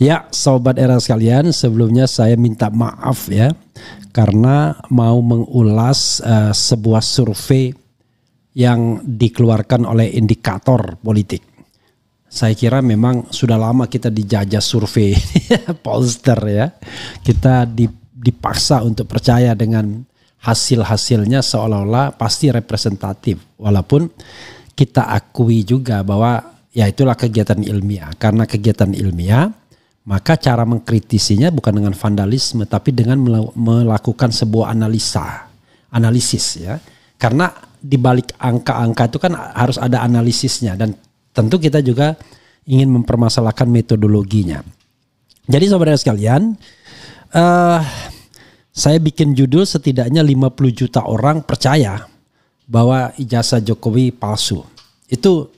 Ya, Sobat Era sekalian, sebelumnya saya minta maaf ya karena mau mengulas sebuah survei yang dikeluarkan oleh Indikator Politik. Saya kira memang sudah lama kita dijajah survei pollster ya. Kita dipaksa untuk percaya dengan hasil-hasilnya seolah-olah pasti representatif. Walaupun kita akui juga bahwa ya itulah kegiatan ilmiah. Karena kegiatan ilmiah, maka cara mengkritisinya bukan dengan vandalisme tapi dengan melakukan sebuah analisis ya. Karena di balik angka-angka itu kan harus ada analisisnya dan tentu kita juga ingin mempermasalahkan metodologinya. Jadi saudara sekalian, saya bikin judul setidaknya 50 juta orang percaya bahwa ijazah Jokowi palsu. Itu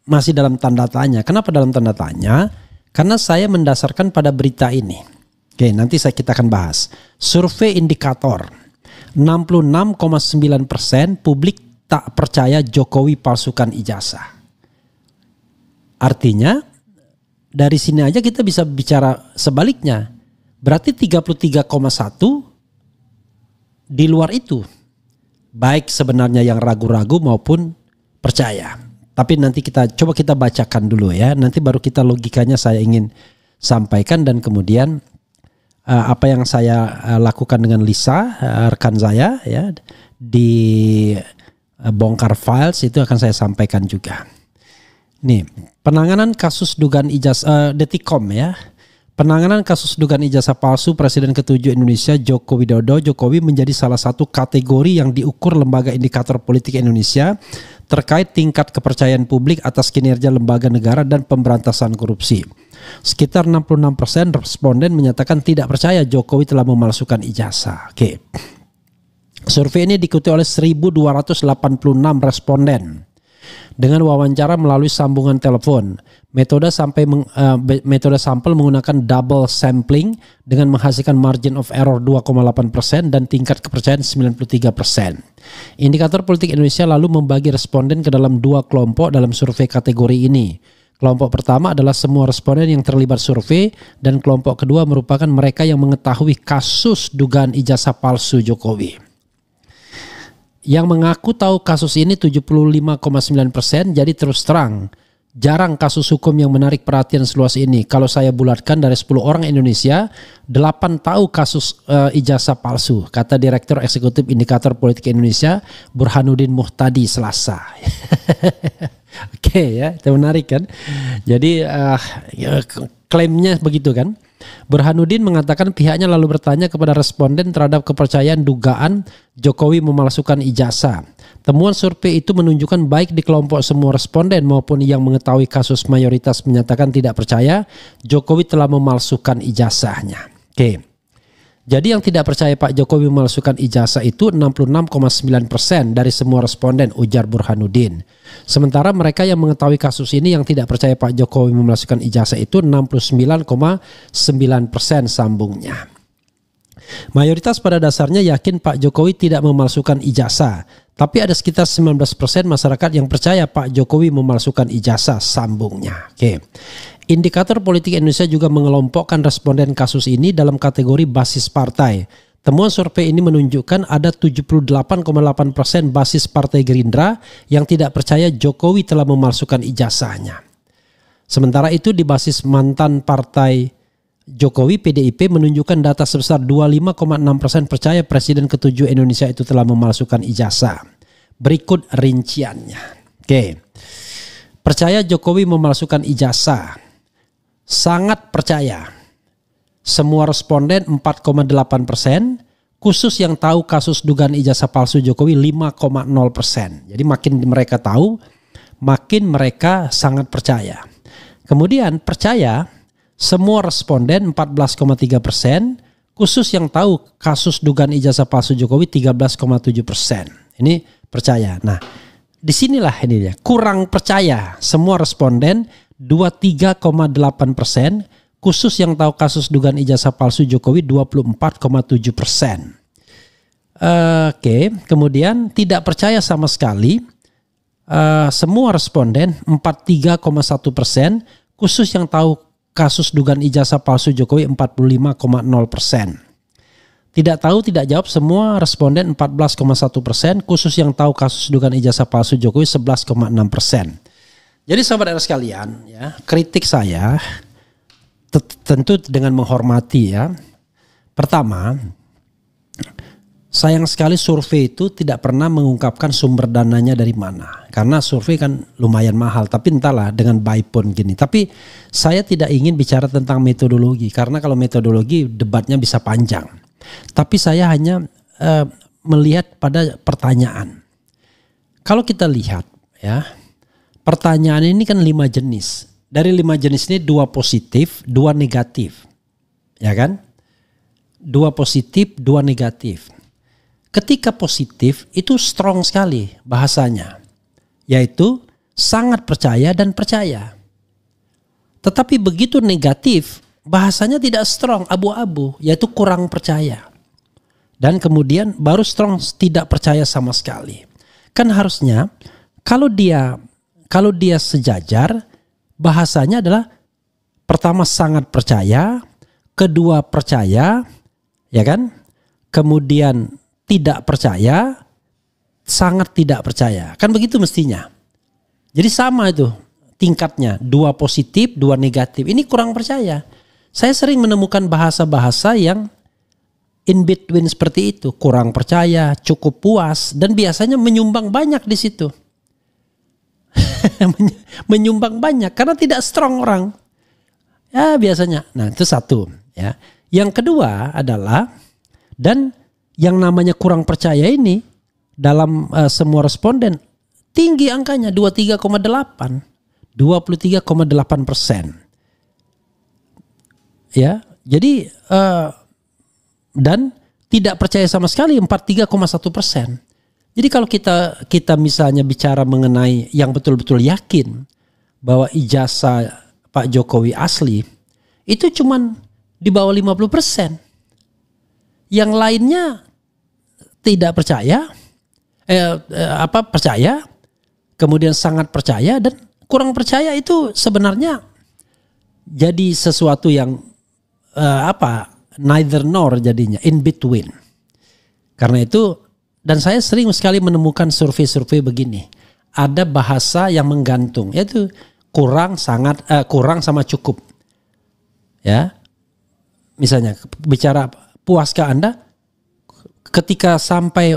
masih dalam tanda tanya. Kenapa dalam tanda tanya? Karena saya mendasarkan pada berita ini. Oke, nanti kita akan bahas. Survei Indikator, 66,9% publik tak percaya Jokowi palsukan ijazah. Artinya dari sini aja kita bisa bicara sebaliknya. Berarti 33,1 di luar itu. Baik sebenarnya yang ragu-ragu maupun percaya. Tapi nanti kita bacakan dulu ya. Nanti baru kita logikanya saya ingin sampaikan dan kemudian apa yang saya lakukan dengan Lisa rekan saya ya di bongkar files itu akan saya sampaikan juga. Nih, penanganan kasus dugaan ijazah Detikcom ya. Penanganan kasus dugaan ijazah palsu Presiden ke-7 Indonesia Joko Widodo. Jokowi menjadi salah satu kategori yang diukur Lembaga Indikator Politik Indonesia terkait tingkat kepercayaan publik atas kinerja lembaga negara dan pemberantasan korupsi. Sekitar 66% responden menyatakan tidak percaya Jokowi telah memalsukan ijazah. Oke. Survei ini diikuti oleh 1.286 responden dengan wawancara melalui sambungan telepon. Metode sampel menggunakan double sampling dengan menghasilkan margin of error 2,8% dan tingkat kepercayaan 93%. Indikator Politik Indonesia lalu membagi responden ke dalam dua kelompok dalam survei kategori ini. Kelompok pertama adalah semua responden yang terlibat survei dan kelompok kedua merupakan mereka yang mengetahui kasus dugaan ijazah palsu Jokowi. Yang mengaku tahu kasus ini 75,9%, jadi terus terang jarang kasus hukum yang menarik perhatian seluas ini. Kalau saya bulatkan dari 10 orang Indonesia, 8 tahu kasus ijazah palsu, kata Direktur Eksekutif Indikator Politik Indonesia Burhanuddin Muhtadi Selasa. Oke ya, itu menarik kan. Jadi klaimnya begitu kan. Burhanuddin mengatakan pihaknya lalu bertanya kepada responden terhadap kepercayaan dugaan Jokowi memalsukan ijazah. Temuan survei itu menunjukkan baik di kelompok semua responden maupun yang mengetahui kasus mayoritas menyatakan tidak percaya Jokowi telah memalsukan ijazahnya. Oke. Jadi yang tidak percaya Pak Jokowi memalsukan ijazah itu 66,9% dari semua responden, ujar Burhanuddin. Sementara mereka yang mengetahui kasus ini yang tidak percaya Pak Jokowi memalsukan ijazah itu 69,9% sambungnya. Mayoritas pada dasarnya yakin Pak Jokowi tidak memalsukan ijazah, tapi ada sekitar 19% masyarakat yang percaya Pak Jokowi memalsukan ijazah, sambungnya. Oke. Indikator Politik Indonesia juga mengelompokkan responden kasus ini dalam kategori basis partai. Temuan survei ini menunjukkan ada 78,8% basis Partai Gerindra yang tidak percaya Jokowi telah memalsukan ijazahnya. Sementara itu di basis mantan Partai Jokowi PDIP menunjukkan data sebesar 25,6% percaya Presiden ke-7 Indonesia itu telah memalsukan ijazah. Berikut rinciannya. Oke. Percaya Jokowi memalsukan ijazah. Sangat percaya. Semua responden 4,8%, khusus yang tahu kasus dugaan ijazah palsu Jokowi 5,0%. Jadi makin mereka tahu, makin mereka sangat percaya. Kemudian percaya, semua responden 14,3%, khusus yang tahu kasus dugaan ijazah palsu Jokowi 13,7%. Ini percaya. Nah, disinilah ini ya, kurang percaya. Semua responden 23,8%, khusus yang tahu kasus dugaan ijazah palsu Jokowi 24,7%. Oke, kemudian tidak percaya sama sekali semua responden 43,1%, Khusus yang tahu kasus dugaan ijazah palsu Jokowi 45,0%. Tidak tahu tidak jawab semua responden 14,1%. Khusus yang tahu kasus dugaan ijazah palsu Jokowi 11,6%. Jadi sahabat era sekalian, ya, kritik saya tentu dengan menghormati ya. Pertama, sayang sekali survei itu tidak pernah mengungkapkan sumber dananya dari mana. Karena survei kan lumayan mahal, tapi entahlah dengan bypon gini. Tapi saya tidak ingin bicara tentang metodologi, karena kalau metodologi debatnya bisa panjang. Tapi saya hanya melihat pada pertanyaan. Kalau kita lihat ya, pertanyaan ini kan 5 jenis. Dari 5 jenis ini 2 positif, 2 negatif. Ya kan? 2 positif, 2 negatif. Ketika positif itu strong sekali bahasanya. Yaitu sangat percaya dan percaya. Tetapi begitu negatif, bahasanya tidak strong, abu-abu, yaitu kurang percaya. Dan kemudian baru strong tidak percaya sama sekali. Kan harusnya kalau dia sejajar, bahasanya adalah pertama sangat percaya, kedua percaya, ya kan? Kemudian tidak percaya, sangat tidak percaya. Kan begitu mestinya. Jadi sama itu tingkatnya, 2 positif, 2 negatif. Ini kurang percaya. Saya sering menemukan bahasa-bahasa yang in between seperti itu, kurang percaya, cukup puas, dan biasanya menyumbang banyak di situ. Menyumbang banyak karena tidak strong orang. Ya biasanya. Nah itu satu ya. Yang kedua adalah, dan yang namanya kurang percaya ini dalam semua responden tinggi angkanya 23,8%. Ya, jadi dan tidak percaya sama sekali 43,1%. Jadi kalau kita misalnya bicara mengenai yang betul-betul yakin bahwa ijazah Pak Jokowi asli, itu cuman di bawah 50%. Yang lainnya tidak percaya, percaya, kemudian sangat percaya dan kurang percaya. Itu sebenarnya jadi sesuatu yang neither nor jadinya, in between. Karena itu, dan saya sering sekali menemukan survei-survei begini. Ada bahasa yang menggantung, yaitu kurang, sangat, kurang sama cukup. Ya, misalnya bicara puaskah Anda? Ketika sampai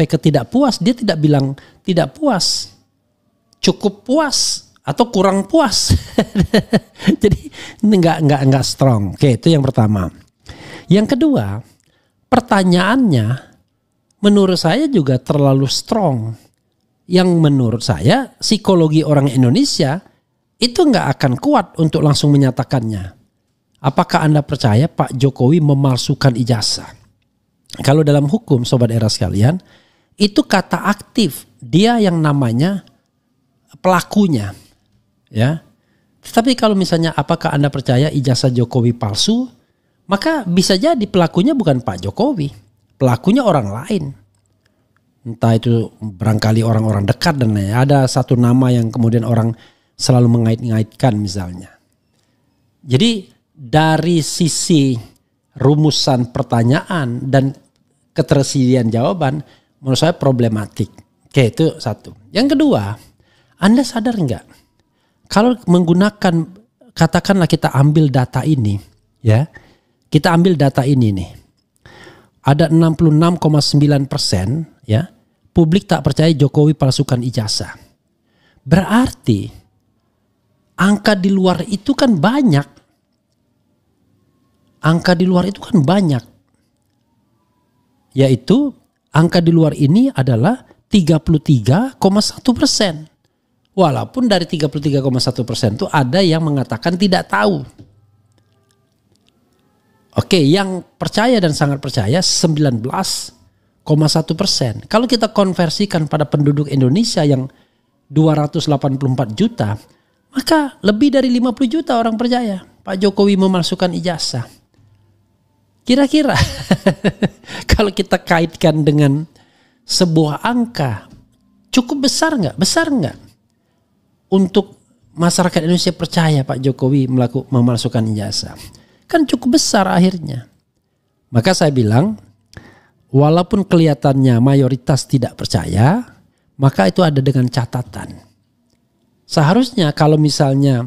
ke tidak puas, dia tidak bilang tidak puas, cukup puas atau kurang puas. Jadi enggak strong. Oke, itu yang pertama. Yang kedua, pertanyaannya menurut saya juga terlalu strong. Yang menurut saya psikologi orang Indonesia itu enggak akan kuat untuk langsung menyatakannya. Apakah Anda percaya Pak Jokowi memalsukan ijazah? Kalau dalam hukum, sobat era sekalian, itu kata aktif. Dia yang namanya pelakunya. Ya. Tetapi kalau misalnya apakah Anda percaya ijazah Jokowi palsu? Maka bisa jadi pelakunya bukan Pak Jokowi. Pelakunya orang lain. Entah itu barangkali orang-orang dekat dan ada satu nama yang kemudian orang selalu mengait-ngaitkan misalnya. Jadi dari sisi rumusan pertanyaan dan ketersediaan jawaban menurut saya problematik. Oke, itu satu. Yang kedua, Anda sadar enggak? Kalau menggunakan, katakanlah kita ambil data ini, ya, kita ambil data ini nih, ada 66,9% ya publik tak percaya Jokowi palsukan ijazah. Berarti angka di luar itu kan banyak. Angka di luar itu kan banyak. Yaitu angka di luar ini adalah 33,1%. Walaupun dari 33,1% itu ada yang mengatakan tidak tahu. Oke, yang percaya dan sangat percaya 19,1%. Kalau kita konversikan pada penduduk Indonesia yang 284 juta, maka lebih dari 50 juta orang percaya Pak Jokowi memalsukan ijazah. Kira-kira kalau kita kaitkan dengan sebuah angka, cukup besar nggak? Besar nggak? Untuk masyarakat Indonesia percaya Pak Jokowi memasukkan ijazah? Kan cukup besar akhirnya. Maka saya bilang, walaupun kelihatannya mayoritas tidak percaya, maka itu ada dengan catatan. Seharusnya kalau misalnya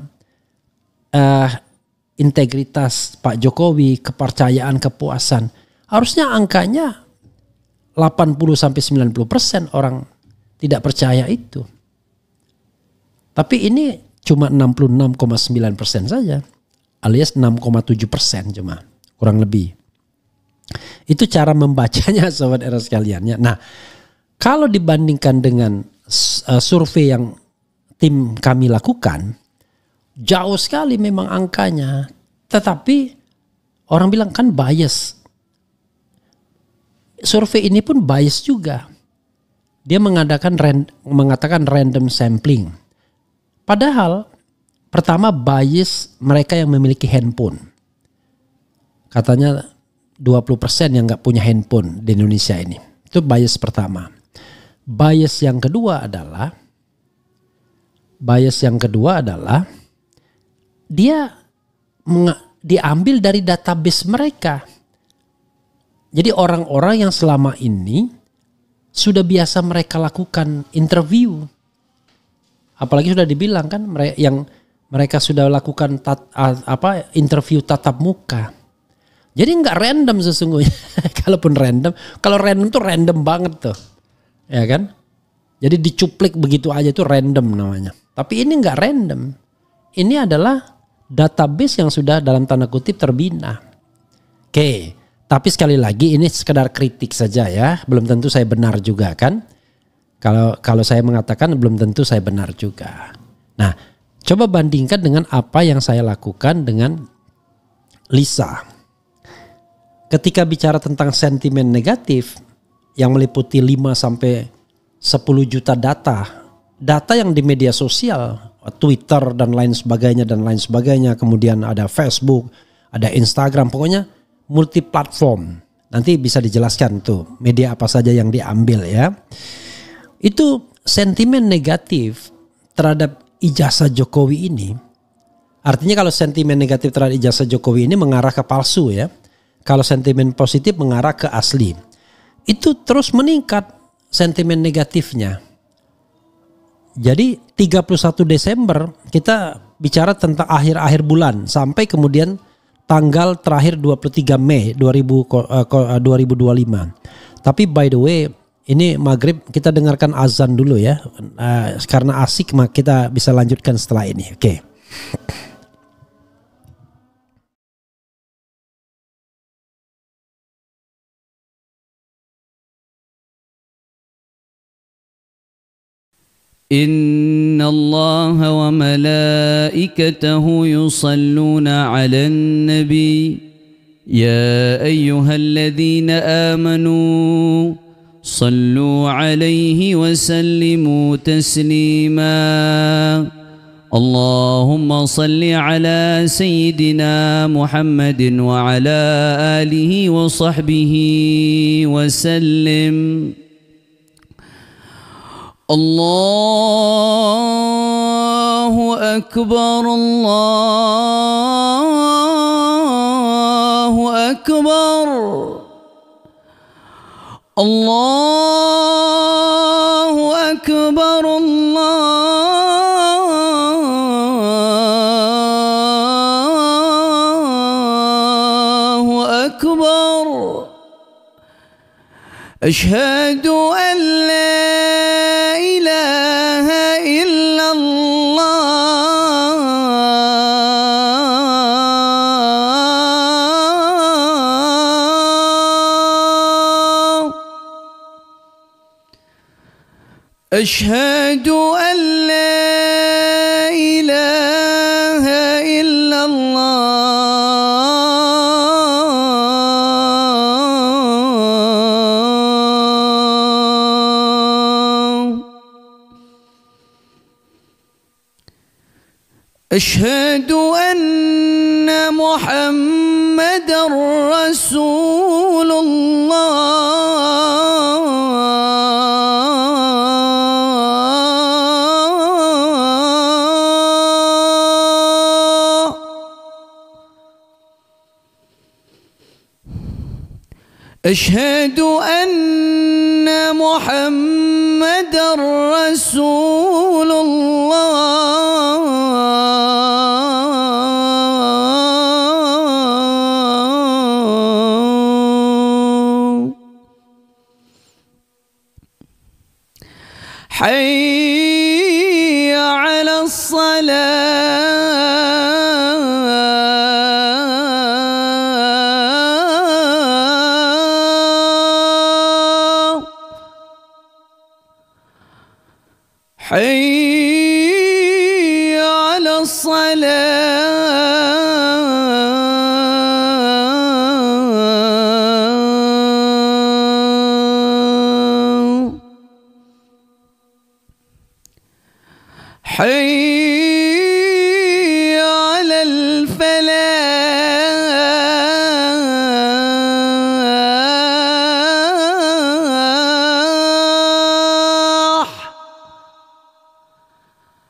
integritas Pak Jokowi, kepercayaan, kepuasan, harusnya angkanya 80-90% orang tidak percaya itu. Tapi ini cuma 66,9% saja, alias 6,7% cuma, kurang lebih. Itu cara membacanya sobat era sekalian. Nah, kalau dibandingkan dengan survei yang tim kami lakukan, jauh sekali memang angkanya. Tetapi orang bilang kan bias. Survei ini pun bias juga. Dia mengatakan random sampling. Padahal pertama bias mereka yang memiliki handphone. Katanya 20% yang gak punya handphone di Indonesia ini. Itu bias pertama. Bias yang kedua adalah dia diambil dari database mereka. Jadi orang-orang yang selama ini sudah biasa mereka lakukan interview. Apalagi sudah dibilang kan mereka sudah lakukan interview tatap muka. Jadi nggak random sesungguhnya. Kalaupun random, kalau random tuh random banget tuh, ya kan? Jadi dicuplik begitu aja tuh random namanya. Tapi ini nggak random. Ini adalah database yang sudah dalam tanda kutip terbina. Oke, tapi sekali lagi ini sekedar kritik saja ya. Belum tentu saya benar juga kan. Kalau saya mengatakan belum tentu saya benar juga. Nah, coba bandingkan dengan apa yang saya lakukan dengan Lisa. Ketika bicara tentang sentimen negatif yang meliputi 5 sampai 10 juta data yang di media sosial, Twitter dan lain sebagainya, kemudian ada Facebook, ada Instagram, pokoknya multi platform. Nanti bisa dijelaskan tuh media apa saja yang diambil ya. Itu sentimen negatif terhadap ijazah Jokowi ini. Artinya kalau sentimen negatif terhadap ijazah Jokowi ini mengarah ke palsu ya. Kalau sentimen positif mengarah ke asli. Itu terus meningkat sentimen negatifnya. Jadi 31 Desember kita bicara tentang akhir-akhir bulan sampai kemudian tanggal terakhir 23 Mei 2025. Tapi by the way, ini maghrib kita dengarkan azan dulu ya. Karena asik kita bisa lanjutkan setelah ini. Oke. إن الله وملائكته يصلون على النبي يا أيها الذين آمنوا صلوا عليه وسلموا تسليما اللهم صل على سيدنا محمد وعلى آله وصحبه وسلم الله أكبر الله أكبر الله أكبر الله أكبر أشهد أن لا إله إلا الله أشهد أن لا إله إلا الله أشهد أن محمدا رسول الله أشهد أن محمدا رسول الله حي على الصلاة حي على الصلاة حي على الفلاح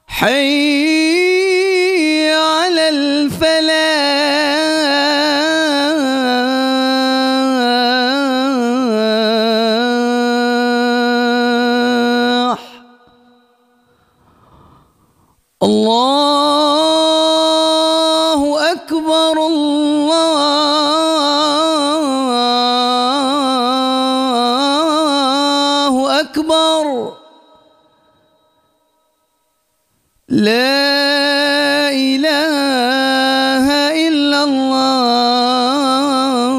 حي على الفلاح الله أكبر الله أكبر لا إله إلا الله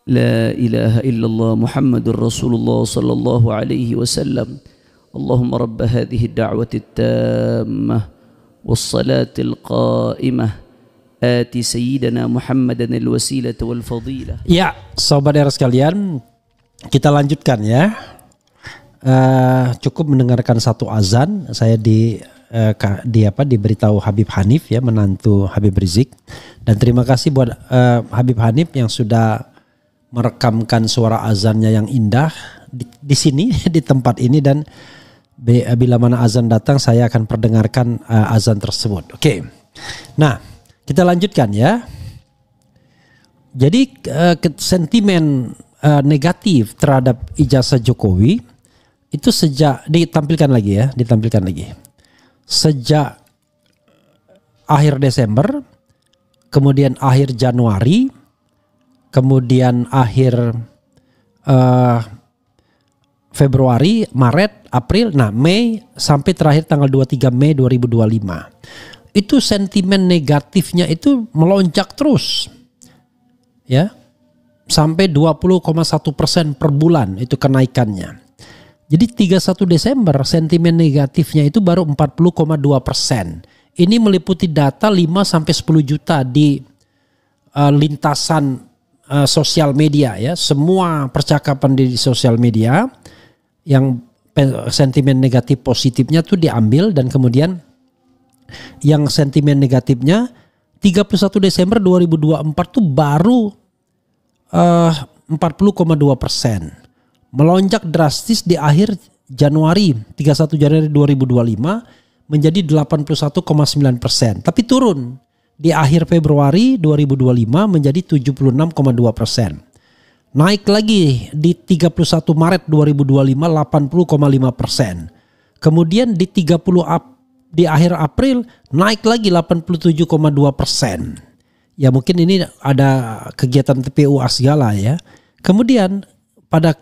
لا إله إلا الله محمد رسول الله صلى الله عليه وسلم اللهم رب هذه الدعوة التامة والصلاة القائمة آت سيدنا محمدا الوسيلة والفضيلة. Ya, saudara sekalian, kita lanjutkan ya. Cukup mendengarkan satu azan. Saya diberitahu Habib Hanif ya, menantu Habib Rizik. Dan terima kasih buat Habib Hanif yang sudah merekamkan suara azannya yang indah di sini di tempat ini, dan bila mana azan datang saya akan perdengarkan azan tersebut. Oke. Nah, kita lanjutkan ya. Jadi sentimen negatif terhadap ijazah Jokowi itu sejak ditampilkan lagi. Sejak akhir Desember, kemudian akhir Januari, kemudian akhir Februari, Maret, April, nah Mei sampai terakhir tanggal 23 Mei 2025. Itu sentimen negatifnya itu melonjak terus. Ya. Sampai 20,1% per bulan itu kenaikannya. Jadi 31 Desember sentimen negatifnya itu baru 40,2%. Ini meliputi data 5 sampai 10 juta di lintasan sosial media ya. Semua percakapan di sosial media yang sentimen negatif positifnya tuh diambil, dan kemudian yang sentimen negatifnya 31 Desember 2024 tuh baru 40,2%. Melonjak drastis di akhir Januari, 31 Januari 2025 menjadi 81,9%. Tapi turun di akhir Februari 2025 menjadi 76,2%. Naik lagi di 31 Maret 2025 80,5%. Kemudian di di akhir April naik lagi 87,2%. Ya mungkin ini ada kegiatan TPU segala ya. Kemudian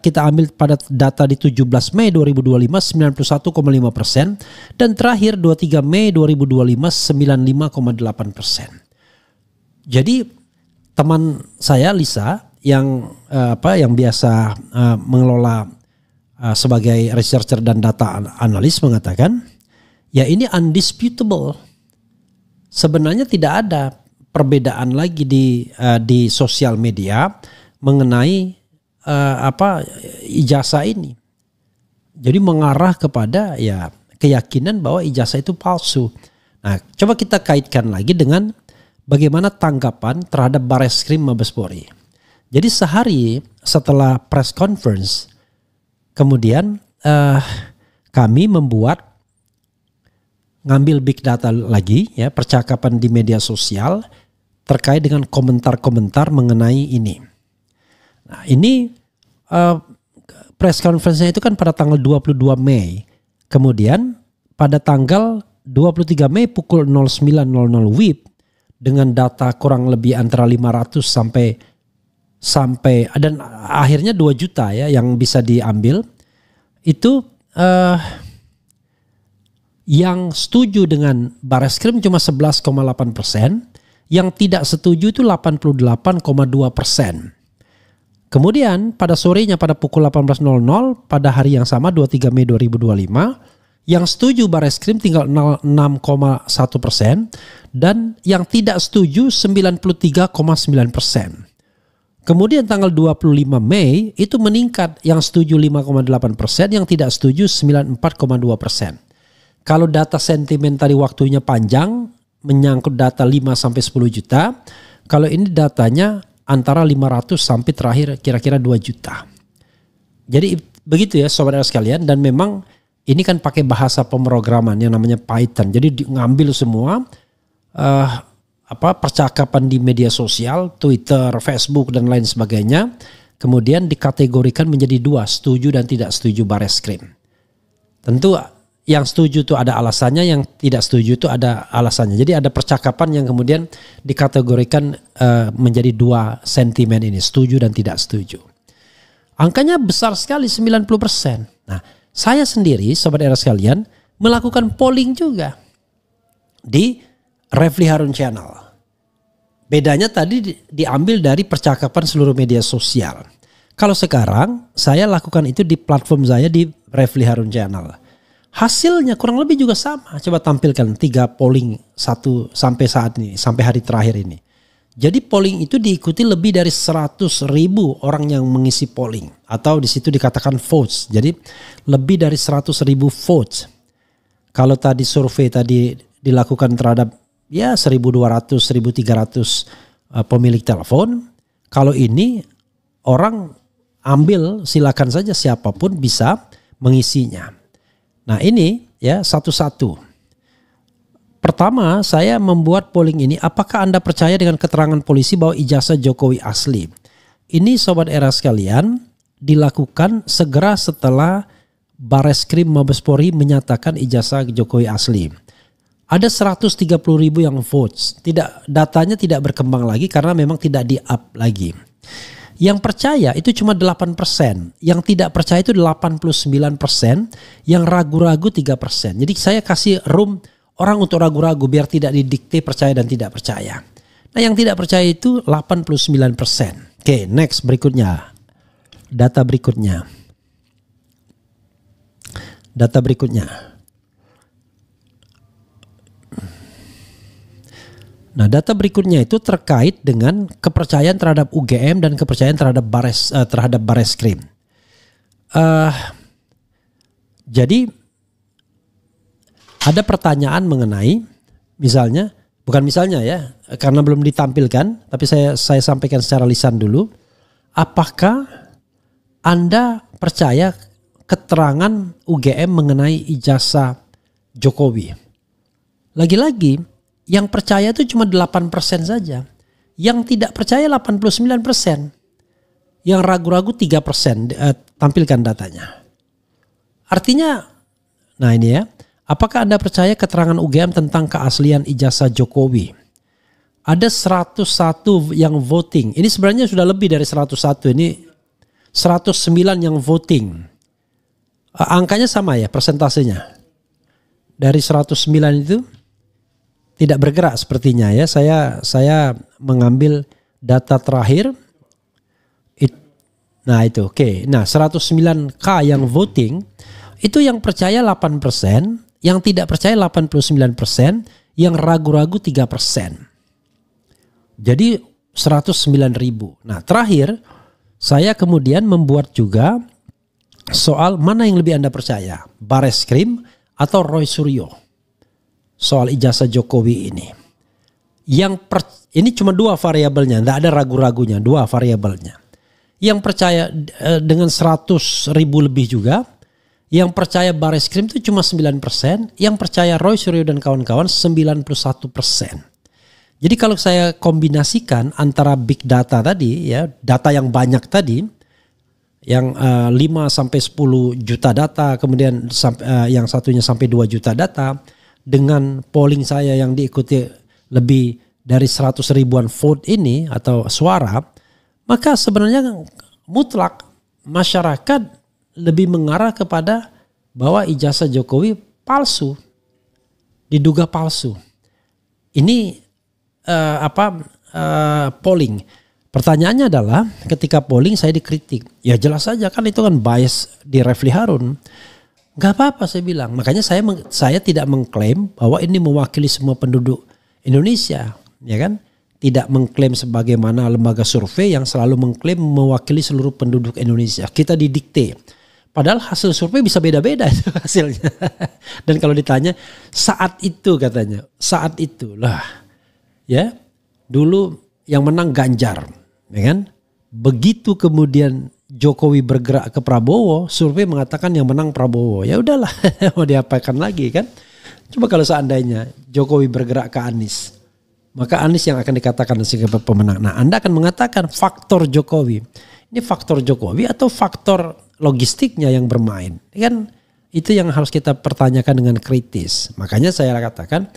kita ambil pada data di 17 Mei 2025 91,5%, dan terakhir 23 Mei 2025 95,8%. Jadi teman saya Lisa yang biasa mengelola sebagai researcher dan data analis mengatakan, ya ini undisputable. Sebenarnya tidak ada perbedaan lagi di sosial media mengenai ijazah ini. Jadi mengarah kepada ya keyakinan bahwa ijazah itu palsu. Nah, coba kita kaitkan lagi dengan bagaimana tanggapan terhadap Bareskrim Mabes Polri. Jadi sehari setelah press conference, kemudian kami membuat ngambil big data lagi ya, percakapan di media sosial terkait dengan komentar-komentar mengenai ini. Nah ini press conference-nya itu kan pada tanggal 22 Mei. Kemudian pada tanggal 23 Mei pukul 09.00 WIB dengan data kurang lebih antara 500 sampai dan akhirnya 2 juta ya yang bisa diambil. Itu yang setuju dengan Bareskrim cuma 11,8%, yang tidak setuju itu 88,2%. Kemudian pada sorenya pada pukul 18.00 pada hari yang sama 23 Mei 2025, yang setuju Bareskrim tinggal 6,1% dan yang tidak setuju 93,9%. Kemudian tanggal 25 Mei itu meningkat, yang setuju 5,8%, yang tidak setuju 94,2%. Kalau data sentimen tadi waktunya panjang, menyangkut data 5 sampai 10 juta. Kalau ini datanya antara 500 sampai terakhir kira-kira 2 juta. Jadi begitu ya sobat sekalian, dan memang ini kan pakai bahasa pemrograman yang namanya Python. Jadi ngambil semua percakapan di media sosial, Twitter, Facebook dan lain sebagainya, kemudian dikategorikan menjadi 2, setuju dan tidak setuju Bareskrim. Tentu yang setuju itu ada alasannya, yang tidak setuju itu ada alasannya. Jadi ada percakapan yang kemudian dikategorikan menjadi 2 sentimen ini, setuju dan tidak setuju. Angkanya besar sekali, 90%. Nah, saya sendiri, sobat era sekalian, melakukan polling juga di Refli Harun Channel. Bedanya tadi diambil dari percakapan seluruh media sosial. Kalau sekarang saya lakukan itu di platform saya di Refli Harun Channel. Hasilnya kurang lebih juga sama. Coba tampilkan 3 polling satu sampai saat ini, sampai hari terakhir ini. Jadi polling itu diikuti lebih dari 100.000 orang yang mengisi polling, atau di situ dikatakan votes. Jadi lebih dari 100.000 votes. Kalau tadi survei tadi dilakukan terhadap ya 1.200, 1.300 pemilik telepon. Kalau ini orang ambil, silakan saja siapapun bisa mengisinya. Nah ini ya satu-satu. Pertama saya membuat polling ini, apakah Anda percaya dengan keterangan polisi bahwa ijazah Jokowi asli? Ini sobat era sekalian dilakukan segera setelah Bareskrim Mabes Polri menyatakan ijazah Jokowi asli. Ada 130.000 yang votes. Datanya tidak berkembang lagi karena memang tidak di-up lagi. Yang percaya itu cuma 8%, yang tidak percaya itu 89%, yang ragu-ragu 3%. Jadi saya kasih room orang untuk ragu-ragu biar tidak didikte percaya dan tidak percaya. Nah yang tidak percaya itu 89%. Oke, next berikutnya. Data berikutnya. Nah data berikutnya itu terkait dengan kepercayaan terhadap UGM dan kepercayaan terhadap Bareskrim. Jadi ada pertanyaan mengenai misalnya, bukan misalnya ya, karena belum ditampilkan, tapi saya sampaikan secara lisan dulu. Apakah Anda percaya keterangan UGM mengenai ijazah Jokowi? Lagi-lagi yang percaya itu cuma 8% saja. Yang tidak percaya 89%. Yang ragu-ragu 3%. Tampilkan datanya. Artinya, nah ini ya. Apakah Anda percaya keterangan UGM tentang keaslian ijazah Jokowi? Ada 101 yang voting. Ini sebenarnya sudah lebih dari 101. Ini 109 yang voting. Angkanya sama ya persentasenya. Dari 109 itu tidak bergerak sepertinya ya. Saya mengambil data terakhir. Nah itu oke. Nah 109K yang voting itu yang percaya 8%, yang tidak percaya 89%, yang ragu-ragu 3%. Jadi 109.000. Nah terakhir saya kemudian membuat juga soal mana yang lebih Anda percaya, Bareskrim atau Roy Suryo. Soal ijazah Jokowi ini. Ini cuma 2 variabelnya, tidak ada ragu-ragunya, 2 variabelnya. Yang percaya dengan 100.000 lebih juga, Yang percaya Bareskrim itu cuma 9%, yang percaya Roy Suryo dan kawan-kawan 91%. Jadi kalau saya kombinasikan antara big data tadi ya, data yang banyak tadi, yang 5 sampai 10 juta data, kemudian yang satunya sampai 2 juta data, dengan polling saya yang diikuti lebih dari 100 ribuan vote ini atau suara, maka sebenarnya mutlak masyarakat lebih mengarah kepada bahwa ijazah Jokowi palsu, diduga palsu. Ini polling. Pertanyaannya adalah ketika polling saya dikritik, ya jelas saja kan itu kan bias di Refli Harun. Gak apa-apa saya bilang. Makanya saya tidak mengklaim bahwa ini mewakili semua penduduk Indonesia, ya kan? Tidak mengklaim sebagaimana lembaga survei yang selalu mengklaim mewakili seluruh penduduk Indonesia. Kita didikte. Padahal hasil survei bisa beda-beda itu hasilnya. Dan kalau ditanya saat itu katanya, saat itu lah, ya dulu yang menang Ganjar, ya kan? Begitu kemudian Jokowi bergerak ke Prabowo, survei mengatakan yang menang Prabowo. Ya udahlah, mau diapakan lagi kan? Coba kalau seandainya Jokowi bergerak ke Anies, maka Anies yang akan dikatakan sebagai pemenang. Nah, Anda akan mengatakan faktor Jokowi. Ini faktor Jokowi atau faktor logistiknya yang bermain? Kan itu yang harus kita pertanyakan dengan kritis. Makanya saya katakan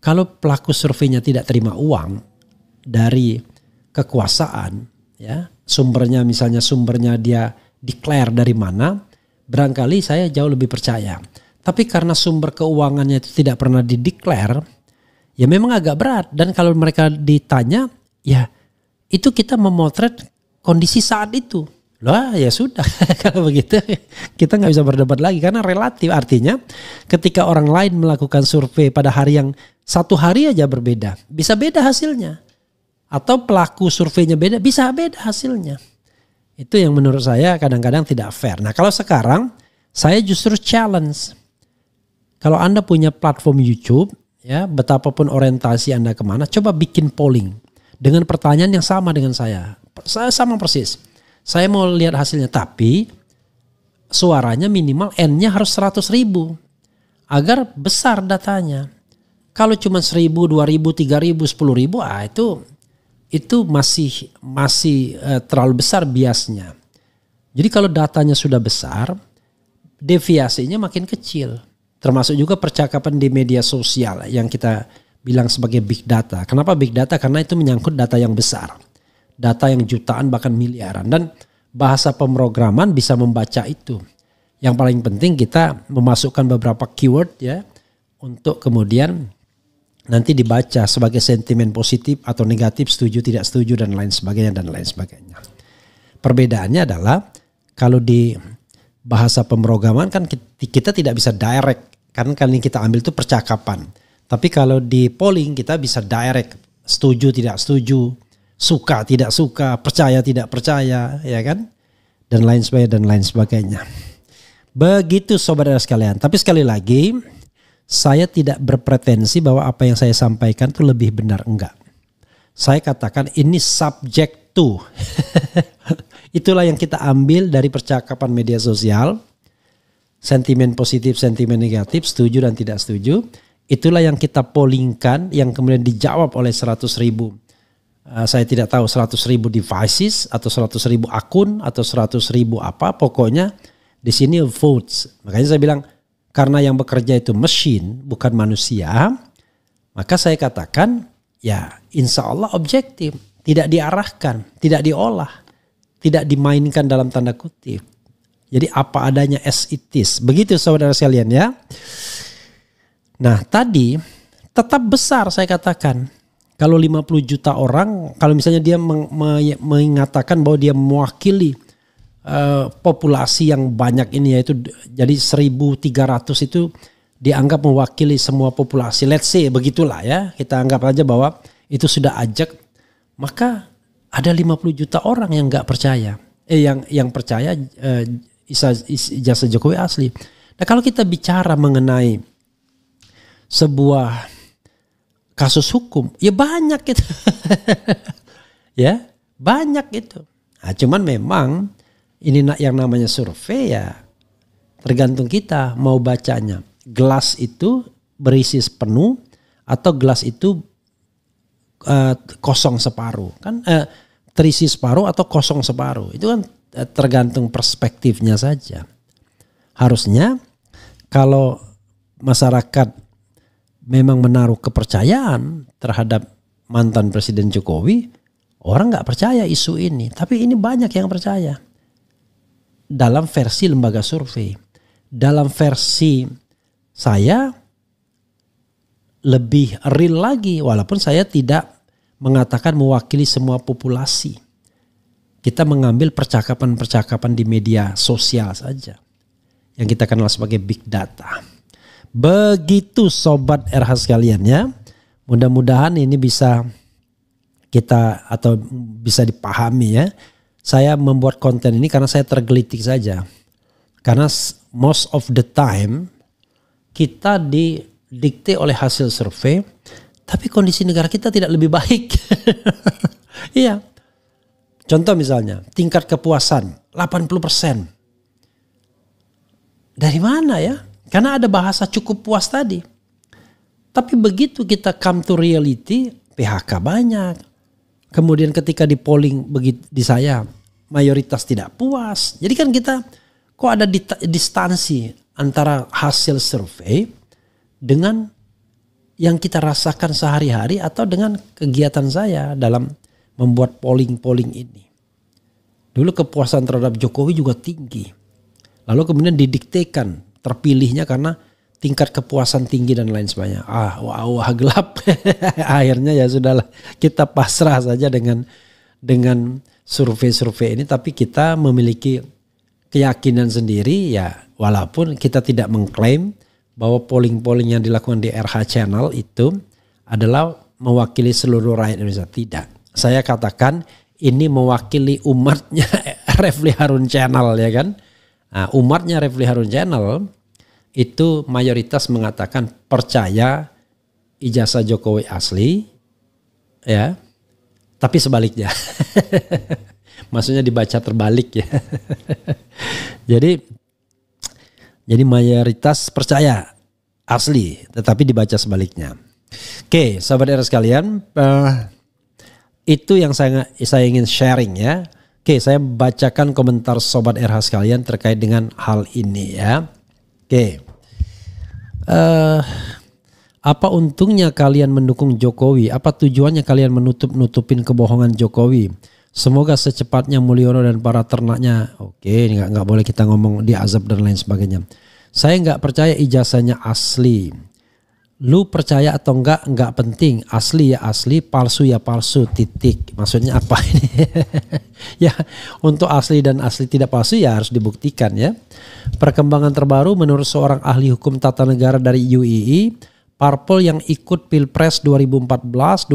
kalau pelaku surveinya tidak terima uang dari kekuasaan, ya sumbernya misalnya dia declare dari mana, barangkali saya jauh lebih percaya. Tapi karena sumber keuangannya itu tidak pernah dideklar, ya memang agak berat. Dan kalau mereka ditanya, ya itu kita memotret kondisi saat itu. Lah ya sudah, kalau begitu kita nggak bisa berdebat lagi karena relatif. Artinya ketika orang lain melakukan survei pada hari yang satu hari aja berbeda, bisa beda hasilnya. Atau pelaku surveinya beda, bisa beda hasilnya. Itu yang menurut saya kadang-kadang tidak fair. Nah kalau sekarang saya justru challenge. Kalau Anda punya platform YouTube, ya betapapun orientasi Anda kemana, coba bikin polling dengan pertanyaan yang sama dengan saya. Saya sama persis. Saya mau lihat hasilnya, tapi suaranya minimal N-nya harus 100 ribu agar besar datanya. Kalau cuma 1.000, 2.000, 3.000, 10.000, itu masih terlalu besar biasnya. Jadi kalau datanya sudah besar, deviasinya makin kecil. Termasuk juga percakapan di media sosial yang kita bilang sebagai big data. Kenapa big data? Karena itu menyangkut data yang besar. Data yang jutaan bahkan miliaran. Dan bahasa pemrograman bisa membaca itu. Yang paling penting kita memasukkan beberapa keyword ya, untuk kemudian nanti dibaca sebagai sentimen positif atau negatif, setuju, tidak setuju, dan lain sebagainya, dan lain sebagainya. Perbedaannya adalah kalau di bahasa pemrograman kan kita tidak bisa direct, karena kali kita ambil itu percakapan. Tapi kalau di polling kita bisa direct, setuju, tidak setuju, suka, tidak suka, percaya, tidak percaya, ya kan? Dan lain sebagainya, dan lain sebagainya. Begitu saudara sekalian. Tapi sekali lagi, saya tidak berpretensi bahwa apa yang saya sampaikan itu lebih benar, enggak. Saya katakan ini subject to. Itulah yang kita ambil dari percakapan media sosial. Sentimen positif, sentimen negatif, setuju dan tidak setuju. Itulah yang kita pollingkan, yang kemudian dijawab oleh 100 ribu. Saya tidak tahu 100 ribu devices atau 100 ribu akun atau 100 ribu apa. Pokoknya di sini votes. Makanya saya bilang karena yang bekerja itu mesin bukan manusia. Maka saya katakan ya insya Allah objektif. Tidak diarahkan, tidak diolah. Tidak dimainkan dalam tanda kutip. Jadi apa adanya as it is. Begitu saudara sekalian ya. Nah tadi tetap besar saya katakan. Kalau 50 juta orang, kalau misalnya dia mengatakan bahwa dia mewakili populasi yang banyak ini, yaitu jadi 1.300 itu dianggap mewakili semua populasi. Let's say begitulah ya, kita anggap aja bahwa itu sudah ajak, maka ada 50 juta orang yang nggak percaya, yang percaya ijazah Jokowi asli. Nah kalau kita bicara mengenai sebuah kasus hukum, ya banyak itu. Ya, banyak itu. Nah, cuman memang ini yang namanya survei ya Tergantung kita mau bacanya. Gelas itu berisi penuh atau gelas itu kosong separuh. Kan terisi separuh atau kosong separuh. Itu kan tergantung perspektifnya saja. Harusnya kalau masyarakat memang menaruh kepercayaan terhadap mantan Presiden Jokowi, orang nggak percaya isu ini. Tapi ini banyak yang percaya. Dalam versi lembaga survei. Dalam versi saya lebih real lagi, walaupun saya tidak mengatakan mewakili semua populasi. Kita mengambil percakapan-percakapan di media sosial saja. Yang kita kenal sebagai big data. Begitu sobat RH sekalian ya. Mudah-mudahan ini bisa kita atau bisa dipahami ya. Saya membuat konten ini karena saya tergelitik saja. Karena most of the time kita didikte oleh hasil survei, tapi kondisi negara kita tidak lebih baik. Iya. Contoh misalnya, tingkat kepuasan 80%. Dari mana ya? Karena ada bahasa cukup puas tadi. Tapi begitu kita come to reality, PHK banyak. Kemudian ketika di polling di saya, mayoritas tidak puas. Jadi kan kita kok ada distansi antara hasil survei dengan yang kita rasakan sehari-hari atau dengan kegiatan saya dalam membuat polling-polling ini. Dulu kepuasan terhadap Jokowi juga tinggi. Lalu kemudian didiktekan terpilihnya karena tingkat kepuasan tinggi dan lain sebagainya. Wah gelap. Akhirnya ya sudahlah, kita pasrah saja dengan survei-survei ini, tapi kita memiliki keyakinan sendiri ya, walaupun kita tidak mengklaim bahwa polling-polling yang dilakukan di RH Channel itu adalah mewakili seluruh rakyat Indonesia. Tidak. Saya katakan ini mewakili umatnya Refli Harun Channel ya kan. Nah, umatnya Refli Harun Channel itu mayoritas mengatakan percaya ijazah Jokowi asli ya. Tapi sebaliknya. Maksudnya dibaca terbalik ya. Jadi mayoritas percaya asli, tetapi dibaca sebaliknya. Oke, sahabat era sekalian, itu yang saya ingin sharing ya. Oke, saya bacakan komentar sobat RH sekalian terkait dengan hal ini ya. Oke. Apa untungnya kalian mendukung Jokowi? Apa tujuannya kalian nutupin kebohongan Jokowi? Semoga secepatnya Mulyono dan para ternaknya. Oke, nggak boleh kita ngomong diazab dan lain sebagainya. Saya nggak percaya ijazahnya asli. Lu percaya atau nggak penting. Asli ya asli, palsu ya palsu. Titik. Maksudnya apa ini? Ya, untuk asli dan asli tidak palsu ya harus dibuktikan ya. Perkembangan terbaru menurut seorang ahli hukum tata negara dari UII, parpol yang ikut Pilpres 2014-2019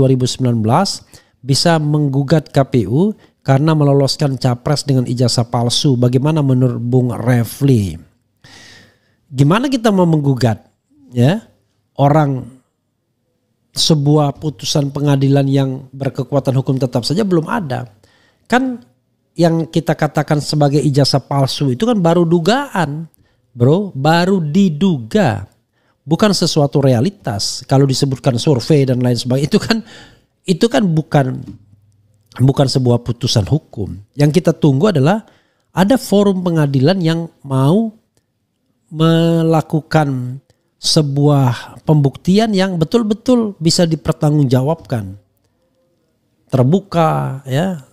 bisa menggugat KPU karena meloloskan capres dengan ijazah palsu. Bagaimana menurut Bung Refli? Gimana kita mau menggugat ya? Orang sebuah putusan pengadilan yang berkekuatan hukum tetap saja belum ada. Kan yang kita katakan sebagai ijazah palsu itu kan baru dugaan, bro, baru diduga. Bukan sesuatu realitas. Kalau disebutkan survei dan lain sebagainya itu kan bukan sebuah putusan hukum. Yang kita tunggu adalah ada forum pengadilan yang mau melakukan sebuah pembuktian yang betul-betul bisa dipertanggungjawabkan, terbuka ya,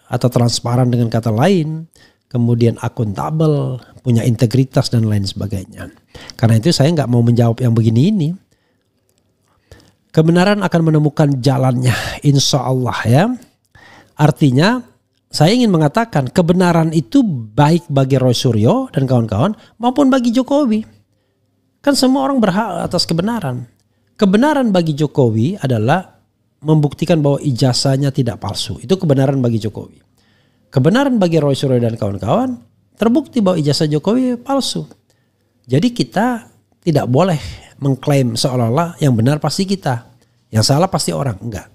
atau transparan dengan kata lain, kemudian akuntabel, punya integritas dan lain sebagainya. Karena itu saya nggak mau menjawab yang begini ini. Kebenaran akan menemukan jalannya, insya Allah ya. Artinya saya ingin mengatakan kebenaran itu baik bagi Roy Suryo dan kawan-kawan maupun bagi Jokowi. Kan semua orang berhak atas kebenaran. Kebenaran bagi Jokowi adalah membuktikan bahwa ijazahnya tidak palsu. Itu kebenaran bagi Jokowi. Kebenaran bagi Roy Suryo dan kawan-kawan terbukti bahwa ijazah Jokowi palsu. Jadi kita tidak boleh mengklaim seolah-olah yang benar pasti kita. Yang salah pasti orang. Enggak.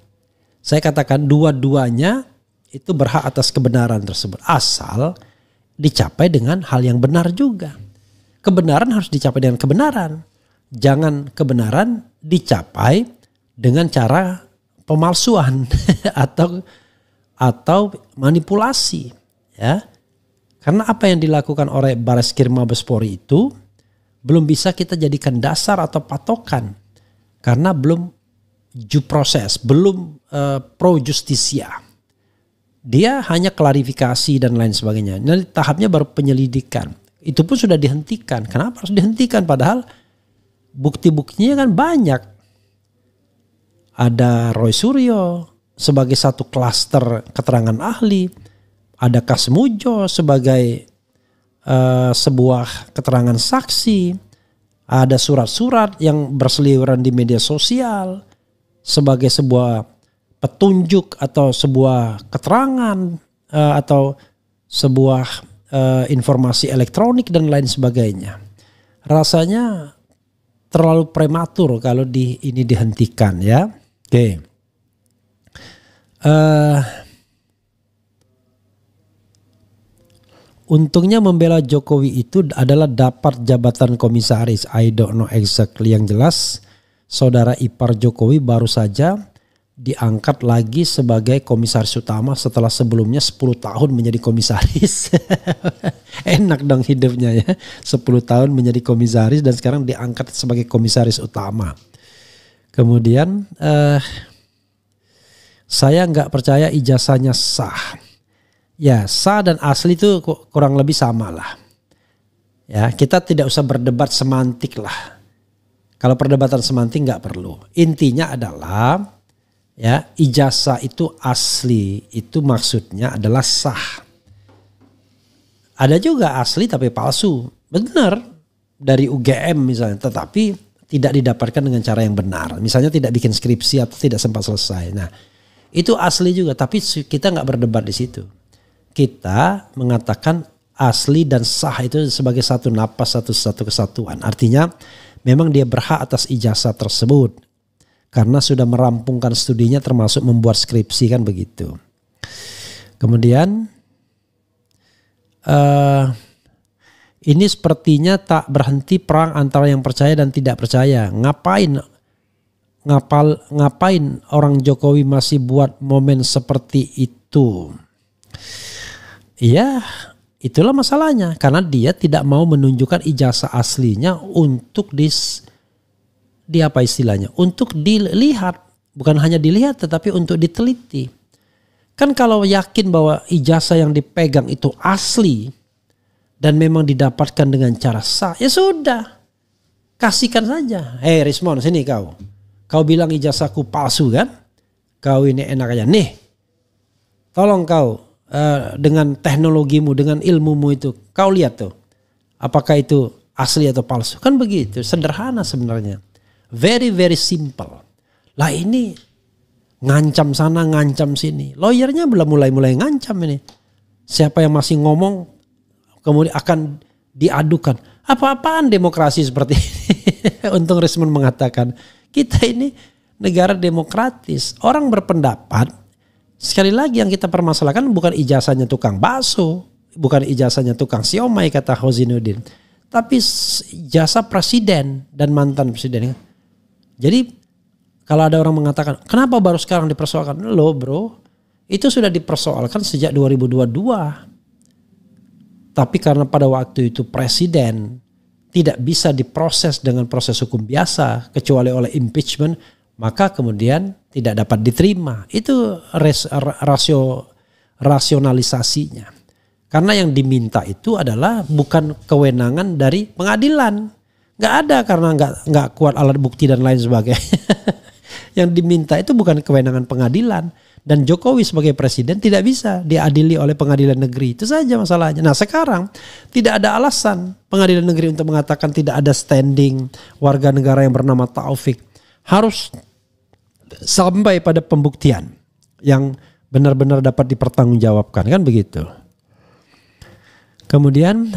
Saya katakan dua-duanya itu berhak atas kebenaran tersebut. Asal dicapai dengan hal yang benar juga. kebenaran harus dicapai dengan kebenaran. Jangan kebenaran dicapai dengan cara pemalsuan atau manipulasi, ya. Karena apa yang dilakukan oleh Bareskrim Mabespori itu belum bisa kita jadikan dasar atau patokan karena belum due process, belum pro justisia. Dia hanya klarifikasi dan lain sebagainya. Nanti tahapnya baru penyelidikan. Itu pun sudah dihentikan. Kenapa harus dihentikan? Padahal bukti-buktinya kan banyak. Ada Roy Suryo sebagai satu klaster keterangan ahli. Ada Kasmujo sebagai sebuah keterangan saksi. Ada surat-surat yang berseliweran di media sosial sebagai sebuah petunjuk atau sebuah keterangan atau sebuah informasi elektronik dan lain sebagainya. Rasanya terlalu prematur kalau ini dihentikan, ya. Oke. Untungnya membela Jokowi itu adalah dapat jabatan komisaris. I don't know exactly. Yang jelas saudara ipar Jokowi baru saja diangkat lagi sebagai komisaris utama setelah sebelumnya 10 tahun menjadi komisaris. Enak dong hidupnya ya. 10 tahun menjadi komisaris dan sekarang diangkat sebagai komisaris utama. Kemudian saya nggak percaya ijazahnya sah. Ya, sah dan asli itu kurang lebih sama lah. Ya, kita tidak usah berdebat semantik lah. Kalau perdebatan semantik nggak perlu. Intinya adalah ya, ijazah itu asli, itu maksudnya adalah sah. Ada juga asli tapi palsu. Benar dari UGM misalnya, tetapi tidak didapatkan dengan cara yang benar. Misalnya tidak bikin skripsi atau tidak sempat selesai. Nah, itu asli juga, tapi kita nggak berdebat di situ. Kita mengatakan asli dan sah itu sebagai satu napas, satu kesatuan. Artinya memang dia berhak atas ijazah tersebut karena sudah merampungkan studinya termasuk membuat skripsi, kan begitu. Kemudian ini sepertinya tak berhenti perang antara yang percaya dan tidak percaya. Ngapain orang Jokowi masih buat momen seperti itu? Iya, itulah masalahnya. Karena dia tidak mau menunjukkan ijazah aslinya untuk apa istilahnya? Untuk dilihat. Bukan hanya dilihat tetapi untuk diteliti. Kan kalau yakin bahwa ijazah yang dipegang itu asli dan memang didapatkan dengan cara sah, ya sudah. Kasihkan saja. Hei Rismon, sini kau. Kau bilang ijazahku palsu kan? Kau ini enak aja. Nih, tolong kau. Dengan teknologimu, dengan ilmumu itu, kau lihat tuh, apakah itu asli atau palsu? Kan begitu, sederhana sebenarnya, very very simple. Lah ini ngancam sana, ngancam sini, lawyernya belum mulai ngancam ini. Siapa yang masih ngomong, kemudian akan diadukan. Apa-apaan demokrasi seperti ini? Untung Rismon mengatakan kita ini negara demokratis, orang berpendapat. Sekali lagi yang kita permasalahkan bukan ijazahnya tukang bakso, bukan ijazahnya tukang siomay kata Hozinuddin, tapi ijazah presiden dan mantan presiden. Jadi kalau ada orang mengatakan kenapa baru sekarang dipersoalkan? Loh bro, itu sudah dipersoalkan sejak 2022. Tapi karena pada waktu itu presiden tidak bisa diproses dengan proses hukum biasa kecuali oleh impeachment, maka kemudian tidak dapat diterima. Itu rasionalisasinya. Karena yang diminta itu adalah bukan kewenangan dari pengadilan. Nggak ada karena nggak kuat alat bukti dan lain sebagainya. Yang diminta itu bukan kewenangan pengadilan. Dan Jokowi sebagai presiden tidak bisa diadili oleh pengadilan negeri. Itu saja masalahnya. Nah sekarang tidak ada alasan pengadilan negeri untuk mengatakan tidak ada standing warga negara yang bernama Taufik. Harus sampai pada pembuktian yang benar-benar dapat dipertanggungjawabkan, kan begitu. Kemudian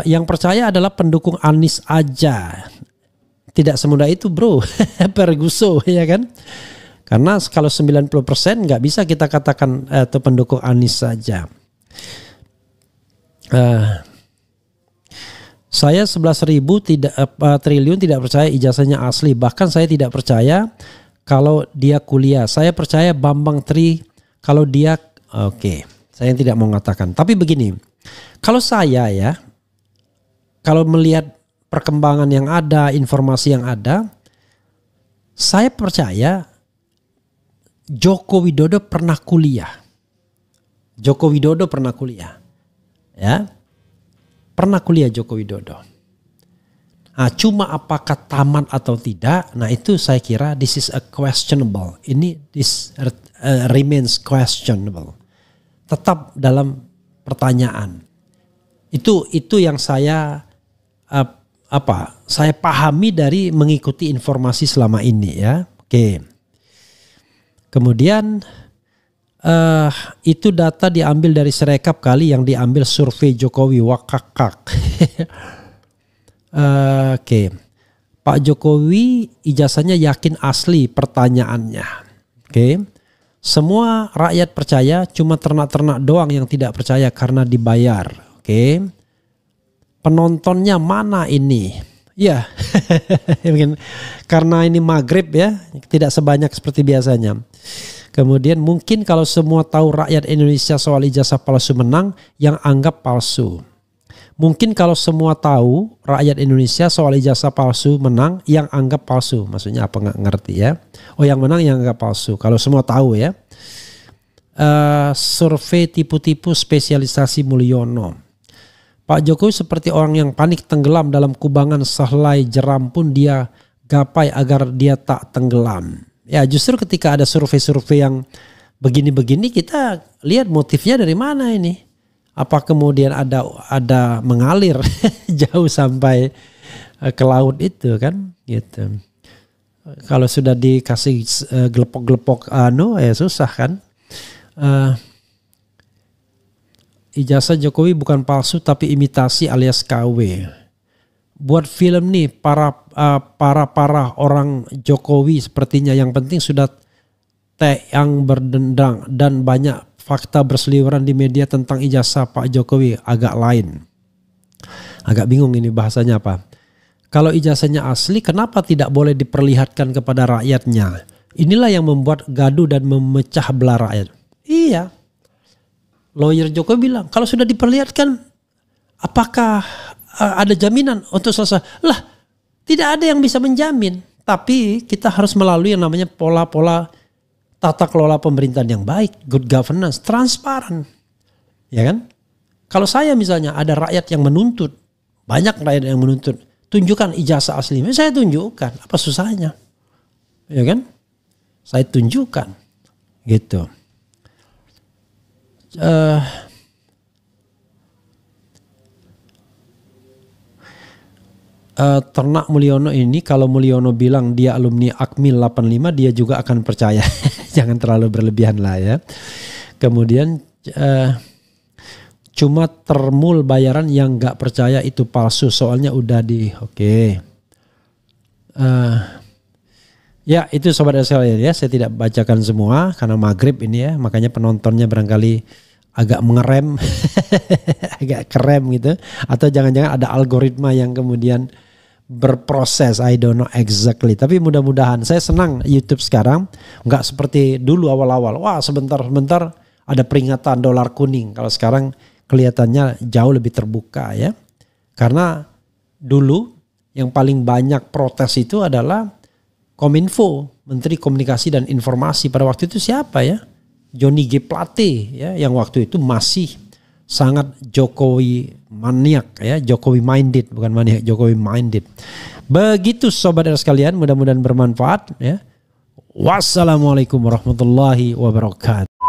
yang percaya adalah pendukung Anies aja. Tidak semudah itu bro. Perguso ya kan. Karena kalau 90% nggak bisa kita katakan itu pendukung Anies saja. Saya 11.000 triliun tidak percaya ijazahnya asli. Bahkan saya tidak percaya kalau dia kuliah. Saya percaya Bambang Tri kalau dia oke. Saya tidak mau mengatakan. Tapi begini, kalau saya ya, kalau melihat perkembangan yang ada, informasi yang ada, saya percaya Joko Widodo pernah kuliah. Joko Widodo pernah kuliah. Ya. Pernah kuliah Joko Widodo. Nah, cuma apakah tamat atau tidak? Nah, itu saya kira this is a questionable. This remains questionable. Tetap dalam pertanyaan. Itu yang saya saya pahami dari mengikuti informasi selama ini ya. Oke. Kemudian itu data diambil dari Sirekap kali yang diambil survei Jokowi wakakak. Oke. Pak Jokowi ijazahnya yakin asli pertanyaannya. Oke. Semua rakyat percaya, cuma ternak-ternak doang yang tidak percaya karena dibayar. Oke. Penontonnya mana ini? Ya. Karena ini maghrib ya, tidak sebanyak seperti biasanya. Kemudian mungkin kalau semua tahu rakyat Indonesia soal ijazah palsu menang, yang anggap palsu. Mungkin kalau semua tahu rakyat Indonesia soal ijazah palsu menang, yang anggap palsu. Maksudnya apa nggak ngerti ya. Oh yang menang yang anggap palsu. Kalau semua tahu ya. Survei tipu-tipu spesialisasi Mulyono. Pak Jokowi seperti orang yang panik tenggelam dalam kubangan sehelai jeram pun dia gapai agar dia tak tenggelam. Ya justru ketika ada survei-survei yang begini-begini kita lihat motifnya dari mana ini. Apa kemudian ada mengalir jauh sampai ke laut itu kan gitu. Kalau sudah dikasih gelepok-gelepok ya susah kan. Ijazah Jokowi bukan palsu tapi imitasi alias KW. Buat film nih para orang Jokowi sepertinya yang penting sudah yang berdendang dan banyak fakta berseliweran di media tentang ijazah Pak Jokowi agak lain. Agak bingung ini bahasanya apa. Kalau ijazahnya asli kenapa tidak boleh diperlihatkan kepada rakyatnya? Inilah yang membuat gaduh dan memecah belah rakyat. Iya. Lawyer Jokowi bilang kalau sudah diperlihatkan apakah ada jaminan untuk selesai? Lah tidak ada yang bisa menjamin. Tapi kita harus melalui yang namanya pola-pola tata kelola pemerintahan yang baik, good governance, transparan. Ya kan? Kalau saya misalnya ada rakyat yang menuntut, banyak rakyat yang menuntut, tunjukkan ijazah asli. Saya tunjukkan, apa susahnya? Ya kan? Saya tunjukkan. Gitu. Ternak Mulyono ini kalau Mulyono bilang dia alumni Akmil 85 dia juga akan percaya. Jangan terlalu berlebihan lah ya. Kemudian cuma termul bayaran yang nggak percaya itu palsu soalnya udah ya itu sobat sekalian ya, saya tidak bacakan semua karena maghrib ini ya, makanya penontonnya barangkali agak mengerem, agak kerem gitu, atau jangan-jangan ada algoritma yang kemudian berproses, I don't know exactly. Tapi mudah-mudahan saya senang YouTube sekarang nggak seperti dulu awal-awal. Wah sebentar-sebentar ada peringatan dolar kuning. Kalau sekarang kelihatannya jauh lebih terbuka ya. Karena dulu yang paling banyak protes itu adalah Kominfo, Menteri Komunikasi dan Informasi. Pada waktu itu siapa ya? Johnny G. Plate ya, yang waktu itu masih sangat Jokowi maniak ya, Jokowi minded, bukan maniak, Jokowi minded. Begitu sobat sekalian, mudah-mudahan bermanfaat ya. Wassalamualaikum warahmatullahi wabarakatuh.